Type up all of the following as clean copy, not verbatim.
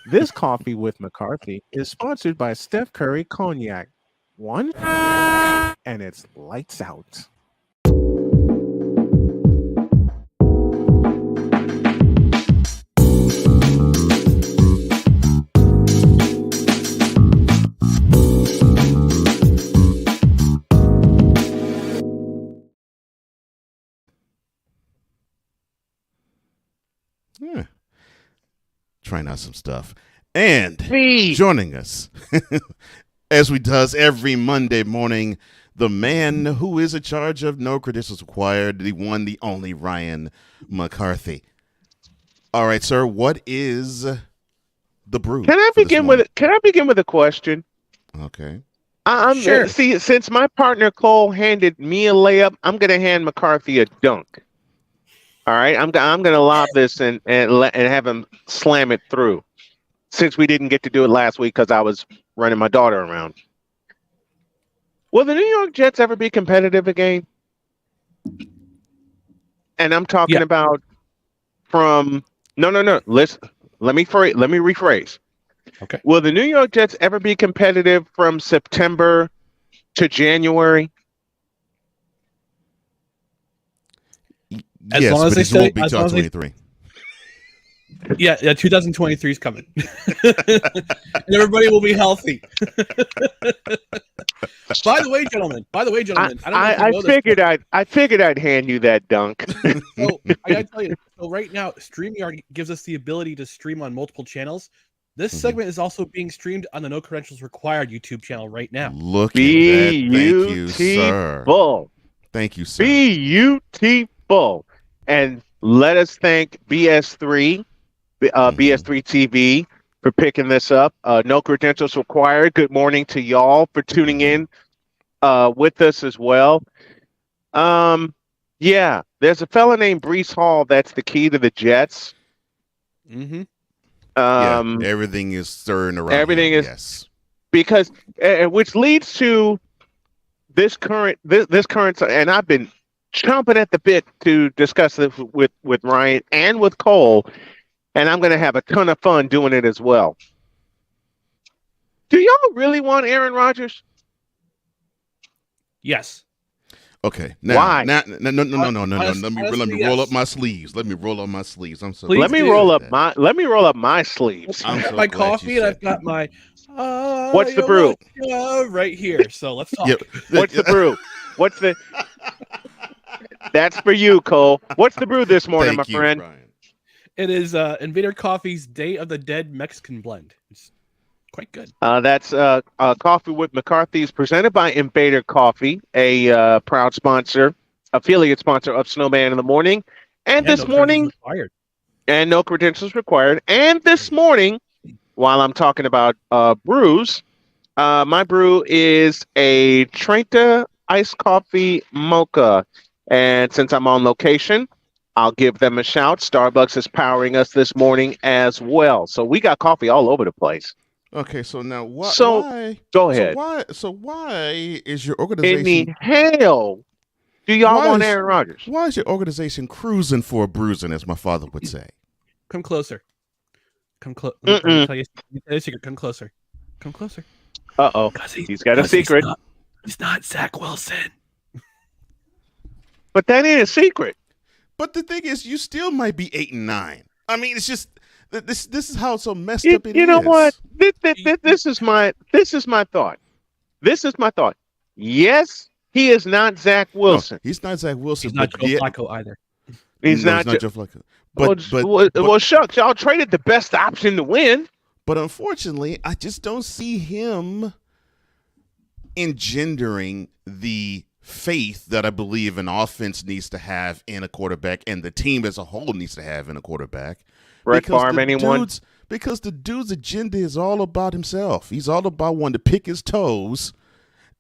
This coffee with McCarthy is sponsored by Steph Curry Cognac. One, and it's lights out. Yeah. Trying out some stuff. And Me. joining us, as we does every Monday morning, the man who is in charge of No Credentials Required, the one, the only Ryan McCarthy. All right, sir, what is the brew? Can I begin with a question? Okay. Sure. See, since my partner Cole handed me a layup, I'm gonna hand McCarthy a dunk. All right, I'm gonna lob this and have him slam it through. Since we didn't get to do it last week because I was running my daughter around. Will the New York Jets ever be competitive again? And I'm talking about from no. Listen, let me rephrase. Okay. Will the New York Jets ever be competitive from September to January? As yes, long as but they it stay- won't be as long as they- 2023. Yeah, 2023 is coming. And everybody will be healthy. By the way, gentlemen. I don't know if you know this, I figured I'd hand you that dunk. so I gotta tell you. So right now, StreamYard gives us the ability to stream on multiple channels. This segment is also being streamed on the No Credentials Required YouTube channel right now. Look at that. Thank you, sir. Beautiful. Thank you, sir. Beautiful. And let us thank BS3 TV for picking this up. No Credentials Required. Good morning to y'all for tuning in with us as well. Yeah, there's a fella named Brees Hall that's the key to the Jets. Mm-hmm. Everything is stirring around. Everything is yes. because which leads to this current, and I've been chomping at the bit to discuss this with Ryan and with Cole. And I'm going to have a ton of fun doing it as well. Do y'all really want Aaron Rodgers? Yes. Okay. Now, why? No. Let me Honestly, roll yes. up my sleeves. Let me roll up my sleeves. I'm so. Please Let me do. roll up my sleeves. I'm I've got so my glad coffee you and I've said got my What's the brew? right here. So let's talk. Yep. What's the brew? What's the? That's for you, Cole. What's the brew this morning, Thank my you, friend? Brian. It is Invader Coffee's Day of the Dead Mexican blend. It's quite good. That's Coffee with McCarthy's presented by Invader Coffee, a proud sponsor, affiliate sponsor of Snowman in the Morning. And this No morning, credentials required. and no credentials required. And this morning, while I'm talking about brews, my brew is a Trenta iced coffee mocha. And since I'm on location, I'll give them a shout. Starbucks is powering us this morning as well. So we got coffee all over the place. Okay, so now why? Go ahead. So why is your In organization? the hell do y'all Why want is- Aaron Rodgers? Why is your organization cruising for a bruising, as my father would say? Come closer. Come close. Let me tell you a secret. Come closer. Come closer. Uh-oh. He's got a secret. He's not Zach Wilson. But that ain't a secret. But the thing is, you still might be 8-9. I mean, it's just this is how so messed up it is. You know what? This is my thought. This is my thought. Yes, he is not Zach Wilson. No, he's not Zach Wilson. He's not but Joe yet- Flacco either. He's no, not Joe Flacco. But well, shucks, y'all traded the best option to win. But unfortunately, I just don't see him engendering the faith that I believe an offense needs to have in a quarterback and the team as a whole needs to have in a quarterback. Brett Favre, anyone? Because the dude's agenda is all about himself. He's all about wanting to pick his toes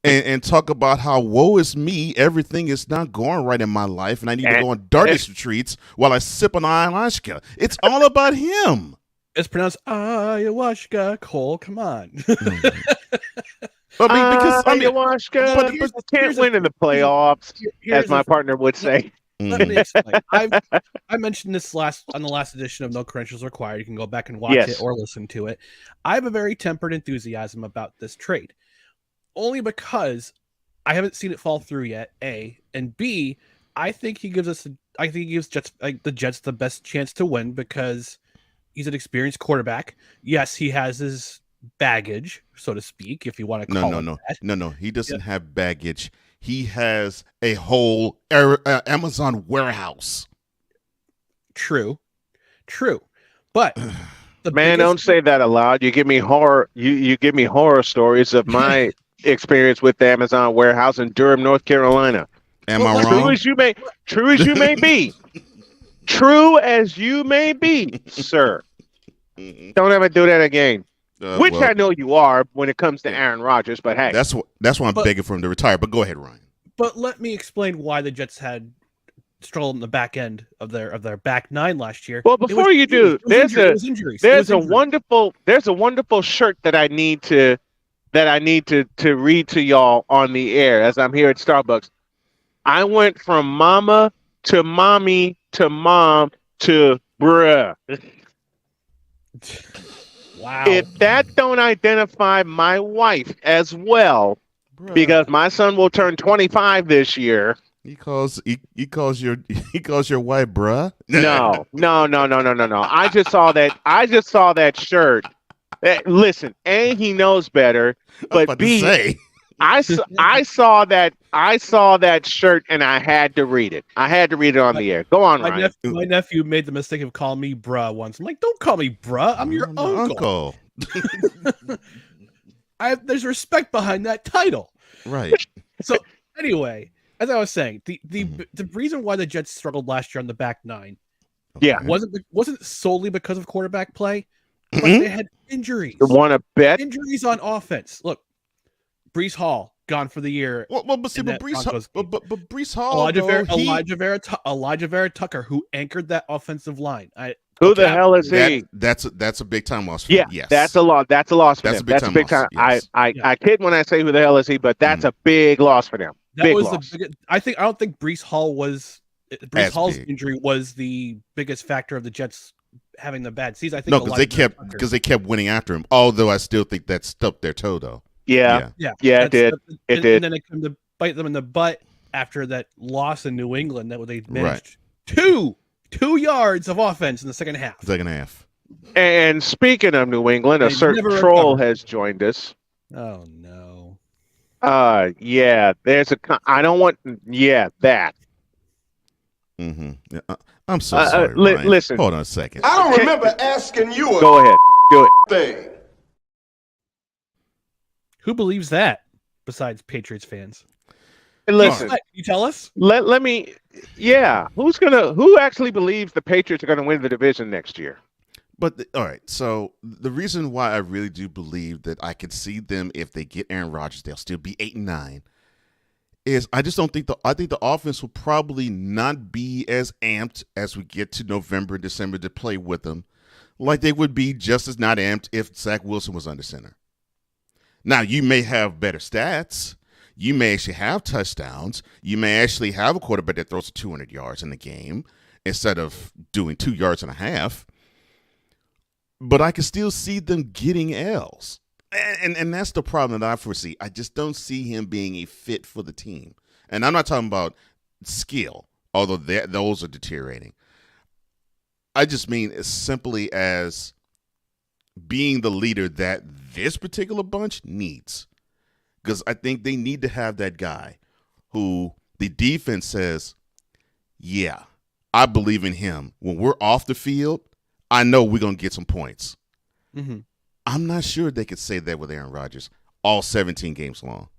and talk about how woe is me, everything is not going right in my life, and I need to go on darkness retreats while I sip on ayahuasca. It's all about him. It's pronounced ayahuasca. Cole, come on. Ayahuasca. But can't win in the playoffs, as my partner would say. Let me explain. I mentioned this on the last edition of No Credentials Required. You can go back and watch Yes. it or listen to it. I have a very tempered enthusiasm about this trade, only because I haven't seen it fall through yet. A and B, I think he gives the Jets the best chance to win because he's an experienced quarterback. Yes, he has his baggage, so to speak, if you want to call it that. No. He doesn't have baggage. He has a whole Amazon warehouse. True. But Man, don't say that aloud. You give me horror. You give me horror stories of my experience with the Amazon warehouse in Durham, North Carolina. Am I wrong? True as you may be. True as you may be, sir. Don't ever do that again. Which I know you are when it comes to Aaron Rodgers, but hey. That's why I'm begging for him to retire. But go ahead, Ryan. But let me explain why the Jets had struggled in the back end of their back nine last year. Well, before you do, there's a wonderful shirt that I need to read to y'all on the air as I'm here at Starbucks. I went from mama to mommy to mom to bruh. Wow. If that don't identify my wife as well, bruh. Because my son will turn 25 this year. He calls your wife bruh? No. I just saw that shirt. Listen, A, he knows better, but B, I saw that shirt and I had to read it. I had to read it on the air. Go on, Ryan. My nephew made the mistake of calling me bruh once. I'm like, don't call me bruh. I'm your uncle. There's respect behind that title. Right. So anyway, as I was saying, the reason why the Jets struggled last year on the back nine, wasn't solely because of quarterback play, but they had injuries. You want to bet? Injuries on offense. Look, Breece Hall gone for the year. But Breece Hall, Elijah Vera Tucker, who anchored that offensive line. Who the hell is he? That's a big time loss for him. Yes. That's a loss. That's a loss for them. That's a big time. Yes. I kid when I say who the hell is he, but that's a big loss for them. That was the biggest. I don't think Breece Hall's injury was the biggest factor of the Jets having the bad season. I think because they kept winning after him. Although I still think that stubbed their toe though. Yeah, it did. And then it came to bite them in the butt after that loss in New England that they managed 2 yards of offense in the second half. And speaking of New England, a certain troll has joined us. Oh no. Yeah, there's I don't want that. Mm-hmm. Yeah, I'm so sorry. Listen. Hold on a second. I don't remember asking you Go ahead. Do it. thing. Who believes that besides Patriots fans? Listen, can you tell us? Let me. Yeah, who actually believes the Patriots are gonna win the division next year? But all right, so the reason why I really do believe that I could see them if they get Aaron Rodgers, they'll still be 8-9. Is I just don't think I think the offense will probably not be as amped as we get to November and December to play with them, like they would be just as not amped if Zach Wilson was under center. Now you may have better stats. You may actually have touchdowns. You may actually have a quarterback that throws 200 yards in the game instead of doing 2.5 yards. But I can still see them getting L's. And that's the problem that I foresee. I just don't see him being a fit for the team. And I'm not talking about skill, although those are deteriorating. I just mean as simply as being the leader that this particular bunch needs. Because I think they need to have that guy who the defense says, yeah, I believe in him. When we're off the field, I know we're going to get some points. Mm-hmm. I'm not sure they could say that with Aaron Rodgers all 17 games long.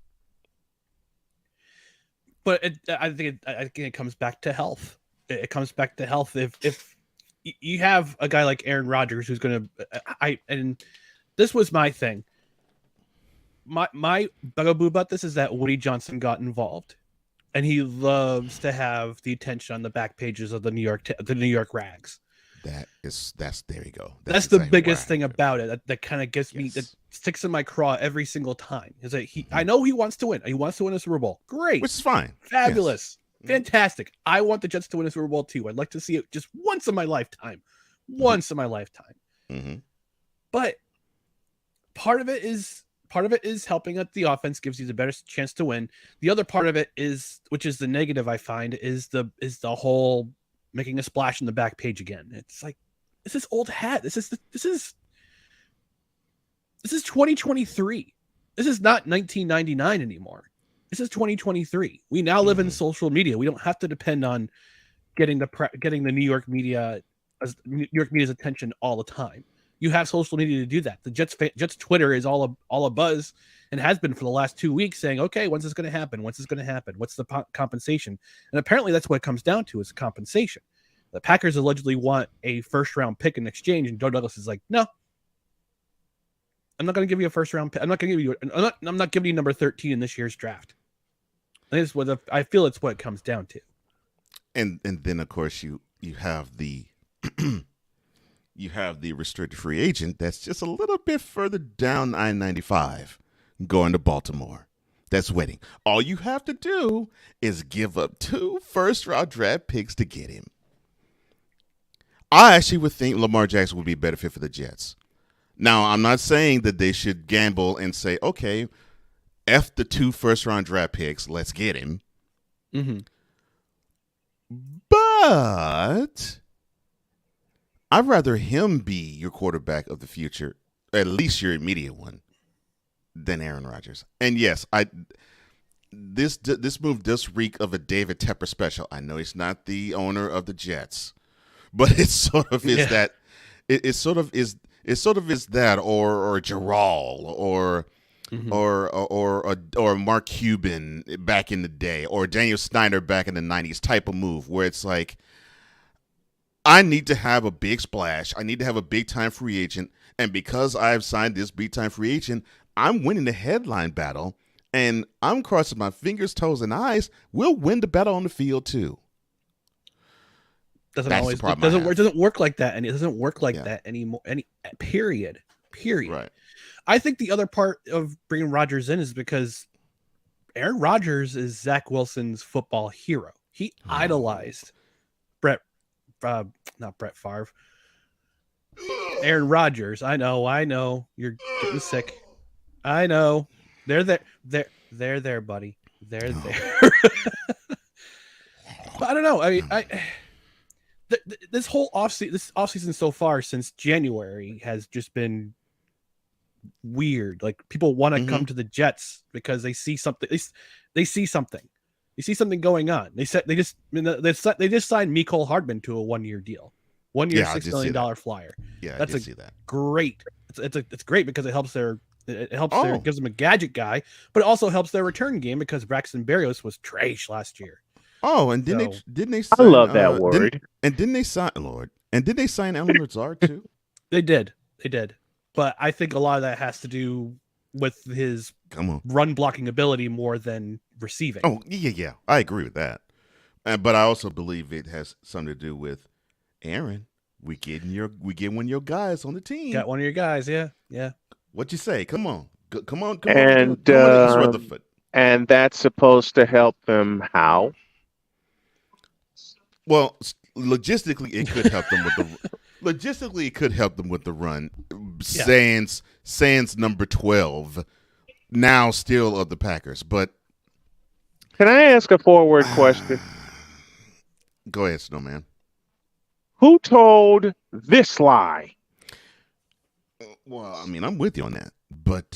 But I think it comes back to health. It comes back to health. If you have a guy like Aaron Rodgers who's going to and this was my thing. My bugaboo about this is that Woody Johnson got involved, and he loves to have the attention on the back pages of the New York Rags. That's there you go. That's exactly the biggest thing about it that kind of gets me, that sticks in my craw every single time. Is that I know he wants to win. He wants to win a Super Bowl. Great, which is fine, fabulous. Fantastic. I want the Jets to win a Super Bowl too. I'd like to see it just once in my lifetime. Once in my lifetime. Mm-hmm. But part of it is helping that the offense gives you the better chance to win. The other part of it is, which is the negative I find, is the whole making a splash in the back page again. It's like, this is old hat. This is 2023. This is not 1999 anymore. This is 2023. We now live in social media. We don't have to depend on getting the New York media's attention all the time. You have social media to do that. The Jets Twitter is all a buzz and has been for the last 2 weeks, saying, "Okay, when's this going to happen? When's this going to happen? What's the compensation?" And apparently, that's what it comes down to: is compensation. The Packers allegedly want a first-round pick in exchange, and Joe Douglas is like, "No, I'm not going to give you a first-round pick. I'm not going to give you. I'm not giving you number 13 in this year's draft." I feel it's what it comes down to. And then of course you have the you have the restricted free agent that's just a little bit further down I-95 going to Baltimore. That's waiting. All you have to do is give up 2 first-round draft picks to get him. I actually would think Lamar Jackson would be a better fit for the Jets. Now, I'm not saying that they should gamble and say, okay, F the 2 first-round draft picks, let's get him. Mm-hmm. But I'd rather him be your quarterback of the future, at least your immediate one, than Aaron Rodgers. And yes, this move does reek of a David Tepper special. I know he's not the owner of the Jets, but it sort of is that. It sort of is that, or Gerald, or Mark Cuban back in the day, or Daniel Snyder back in the 90s type of move, where it's like, I need to have a big splash. I need to have a big time free agent. And because I've signed this big time free agent, I'm winning the headline battle. And I'm crossing my fingers, toes, and eyes. We'll win the battle on the field too. It doesn't work like that, and it doesn't work like that anymore. Period. Right. I think the other part of bringing Rodgers in is because Aaron Rodgers is Zach Wilson's football hero. He idolized not Brett Favre. Aaron Rodgers. I know. You're getting sick. I know. They're there, buddy. They're there. But I don't know. This whole offseason so far since January has just been weird. Like, people want to come to the Jets because they see something. They see something. They see something going on. They just signed Mecole Hardman to a 1-year deal, 1 year, $6 million flyer. Yeah, that's I did see that. Great. It's great because it helps gives them a gadget guy, but it also helps their return game because Braxton Berrios was trash last year. Oh, and didn't they sign, I love that word. Didn't they sign Alan Lazard too? They did. But I think a lot of that has to do with his run blocking ability more than receiving. Oh, yeah. I agree with that. But I also believe it has something to do with Aaron. We get one of your guys on the team. Got one of your guys, yeah. What you say? Come on. And and that's supposed to help them how? Well, logistically, it could help them with the run. Sans number 12, now still of the Packers. But can I ask a forward question? Go ahead, Snowman. Who told this lie? Well, I mean, I'm with you on that, but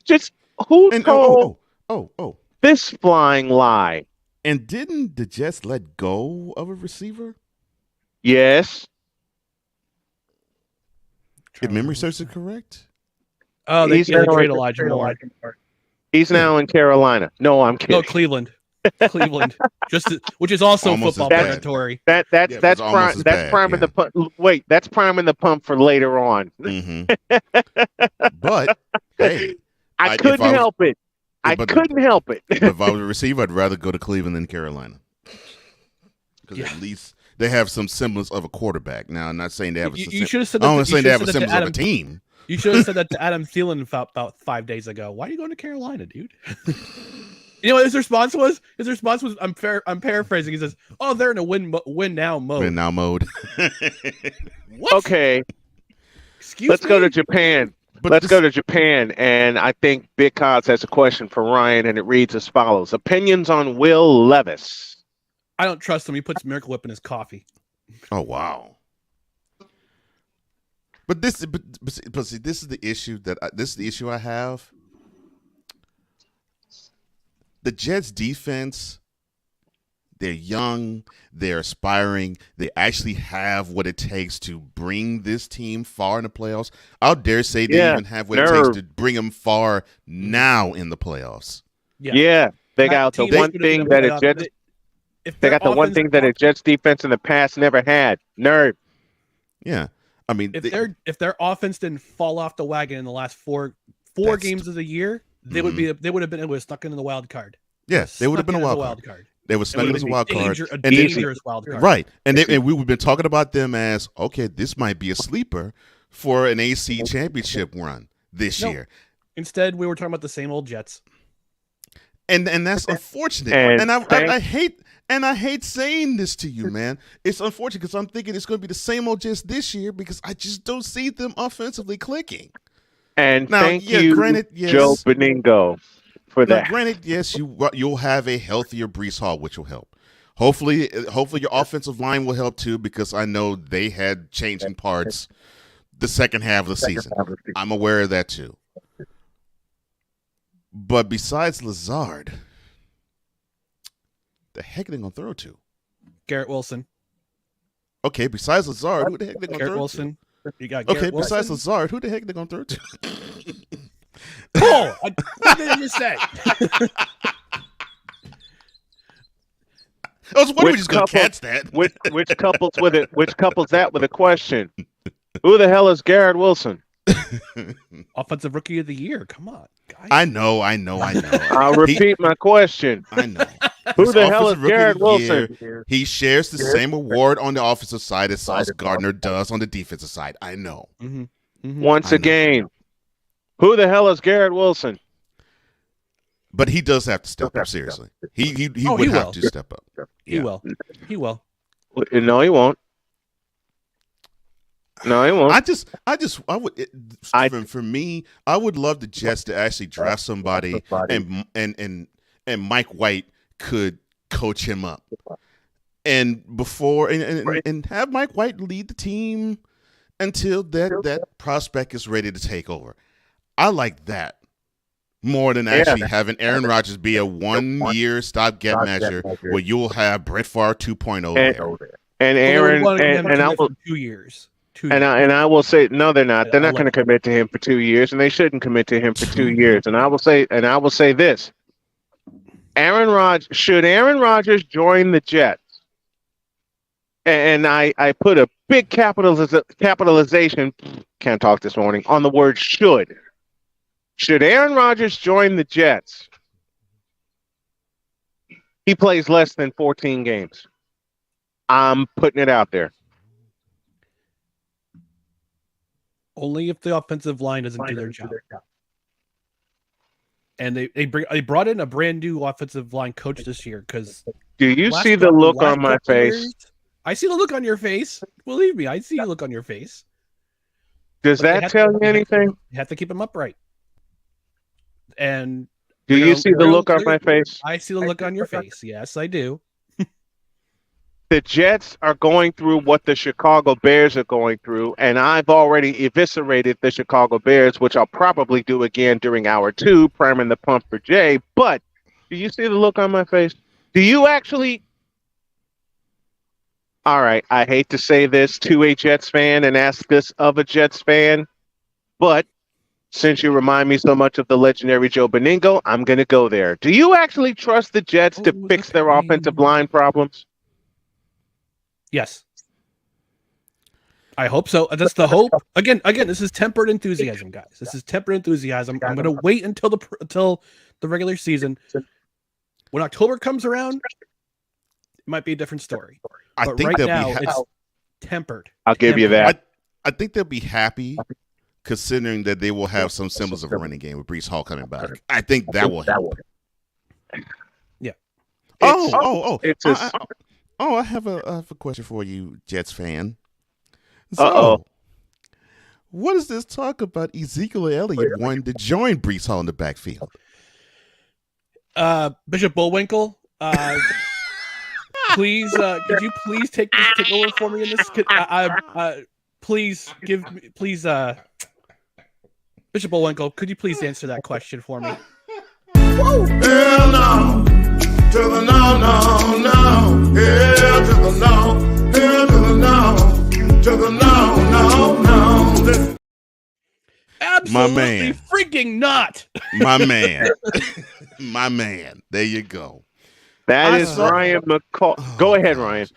just who told this flying lie? And didn't the Jets let go of a receiver? Yes. If memory serves it correct. Oh, they trade Elijah Moore. He's now in Carolina. No, I'm kidding. No, Cleveland. Which is also almost football predatory. That's priming the pump. Wait, that's priming the pump for later on. But hey, I couldn't help it. Couldn't help it. If I was a receiver, I'd rather go to Cleveland than Carolina, because at least they have some semblance of a quarterback. Now, I'm not saying they have a. You should have said that. I'm not saying they have a semblance of a team. You should have said that to Adam Thielen about 5 days ago. Why are you going to Carolina, dude? You know what his response was? His response was, I'm paraphrasing. He says, "Oh, they're in a win now mode." Win now mode. What? Okay, Excuse let's me? go to Japan. But Let's this- go to Japan, and I think Big Cos has a question for Ryan, and it reads as follows: Opinions on Will Levis. I don't trust him. He puts Miracle Whip in his coffee. Oh wow. But see, this is the issue I have. The Jets defense, they're young, they're aspiring, they actually have what it takes to bring this team far in the playoffs. I'll dare say they even have what it takes to bring them far now in the playoffs. Yeah, they That got the team one is thing gonna that be a Jets. if They their got the one offense- thing that a Jets defense in the past never had. Nerve. Yeah. I mean, if their offense didn't fall off the wagon in the last four games of the year, they would have been stuck into the wild card. yes, they would have Snuck been a in as wild card. card. They were snuck in as a wild card. A And they- dangerous wild card. Right. And we've been talking about them as, okay, this might be a sleeper for an AC championship run this No. year. Instead, we were talking about the same old Jets. And that's unfortunate. And I hate saying this to you, man. It's unfortunate because I'm thinking it's going to be the same old Jets this year because I just don't see them offensively clicking. And Now, thank yeah, you, granted, yes. Joe Beningo, for Now, that. granted, yes, you'll have a healthier Brees Hall, which will help. Hopefully your offensive line will help too because I know they had changing parts the second half of the season. I'm aware of that too. But besides Lazard, the heck are they going to throw to? Garrett Wilson. Okay, besides Lazard, who the heck are they going to Garrett throw Wilson. You got to? Garrett Okay, Wilson. besides Lazard, who the heck are they going to throw to? Oh, what did I just say? I was wondering Which if he's going to couple- catch that. Which couples with it? Which couples that with a question? Who the hell is Garrett Wilson? Offensive Rookie of the Year. Come on, guys. I know. I'll repeat my question. I know. Who He's the hell is Offensive Rookie of Garrett the Wilson? Year. He shares the same award on the offensive side as Sauce Gardner does on the defensive side. I know. Mm-hmm. Mm-hmm. Once I know. again, who the hell is Garrett Wilson? But he does have to step up, seriously. He Oh, would he have will. to step up. He Yeah. will. He will. No, he won't. No, he won't. For me, I would love the Jets to actually draft somebody and Mike White could coach him up. And before and have Mike White lead the team until that prospect is ready to take over. I like that more than actually having Aaron Rodgers be a 1 year stopgap measure where you'll have Brett Favre 2.0 there. And Aaron and I will 2 years. and I will say no, they're not. They're I not going to commit to him for 2 years, and they shouldn't commit to him for 2 years. And I will say this: should Aaron Rodgers join the Jets? And I put a big capitalization. Can't talk this morning on the word should. Should Aaron Rodgers join the Jets? He plays less than 14 games. I'm putting it out there. Only if the offensive line doesn't do their job. And they brought in a brand new offensive line coach this year because Do you see the look on my face? I see the look on your face. Believe me, I see the look on your face. Does But they that have tell to- you anything? You have to keep him upright. And Do you see the look on my face? I see the look on your face. Yes, I do. The Jets are going through what the Chicago Bears are going through, and I've already eviscerated the Chicago Bears, which I'll probably do again during hour 2, priming the pump for Jay. But do you see the look on my face? Do you actually? All right, I hate to say this to a Jets fan and ask this of a Jets fan, but since you remind me so much of the legendary Joe Beningo, I'm going to go there. Do you actually trust the Jets to Oh, fix their okay. offensive line problems? Yes. I hope so. That's the hope. Again, this is tempered enthusiasm, guys. This is tempered enthusiasm. I'm going to wait until the regular season. When October comes around, it might be a different story. I But think right they'll now, be it's tempered. I'll give you that. I think they'll be happy considering that they will have some semblance of a running game with Brees Hall coming back. I think that will help. It's a, I have a question for you, Jets fan. Uh-oh. So, what is this talk about Ezekiel Elliott wanting to join Brees Hall in the backfield? Bishop Bullwinkle, please, could you please take over for me in this? Please Bishop Bullwinkle, could you please answer that question for me? Hell no. To the no, no, no. Hell to the no. Hell to the no. To the no, no, no. Absolutely My man. freaking not. My man. My man. There you go. that I is saw- Ryan McCarthy. Go ahead, Ryan.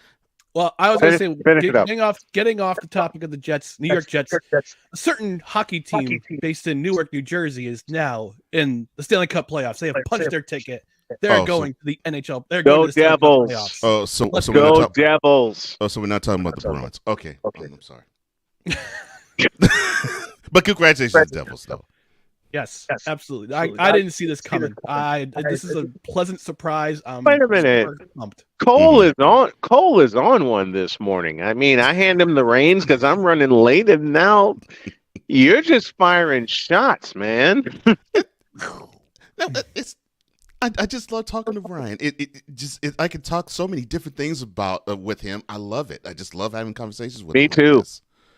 Well, I was going to Finish say, it up. getting off the topic of the Jets, New York Jets, a certain hockey team based in Newark, New Jersey, is now in the Stanley Cup playoffs. They have punched their ticket. They're going to the NHL. They're Go going to the Stanley Cup Devils. playoffs. Oh, so Let's we're not Go talking. Devils. Oh, so we're not talking about the Bruins. Okay. I'm sorry. But congratulations, Devils, though. Yes, absolutely. I didn't see this coming. This is a pleasant surprise. Wait a minute. Super pumped. Cole is on one this morning. I mean, I hand him the reins because I'm running late, and now you're just firing shots, man. I just love talking to Ryan. I can talk so many different things about with him. I love it. I just love having conversations with him. Me too.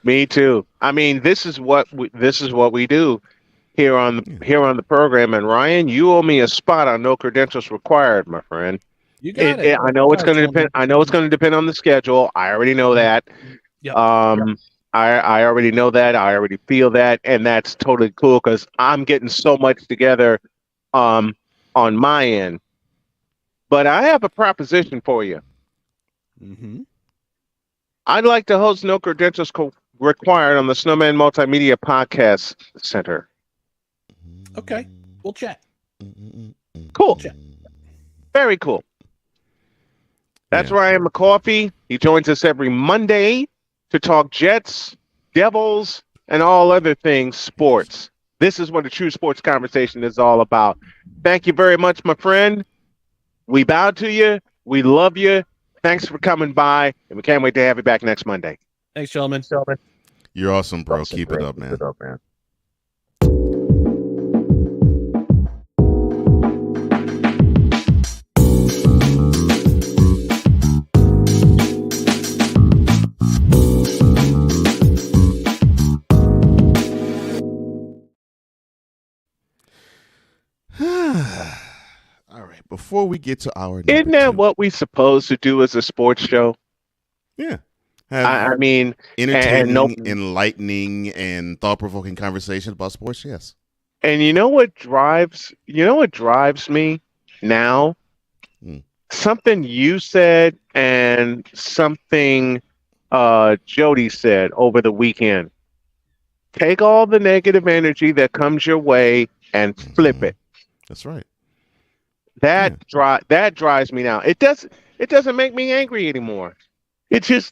Me too. I mean, this is what we do here on the program. And Ryan, you owe me a spot on No Credentials Required, my friend. You got it. I know it's going to depend. I know it's going to depend on the schedule. I already know that. Yep. I already know that. I already feel that, and that's totally cool because I'm getting so much together on my end. But I have a proposition for you. Mm-hmm. I'd like to host No Credentials Required on the Snowman Multimedia Podcast Center. Okay, we'll chat. Cool. Very cool. That's Ryan McCarthy. He joins us every Monday to talk Jets, Devils, and all other things sports. This is what a true sports conversation is all about. Thank you very much, my friend. We bow to you. We love you. Thanks for coming by, and we can't wait to have you back next Monday. Thanks, gentlemen. You're awesome, bro. Keep it up, man. All right. Before we get to our number Isn't that two, what we supposed to do as a sports show? yeah, I mean, entertaining, enlightening, and thought-provoking conversation about sports. Yes. and you know what drives me now? Something you said and something Jody said over the weekend. Take all the negative energy that comes your way and flip it. That's right. That drives me now. It doesn't make me angry anymore. It just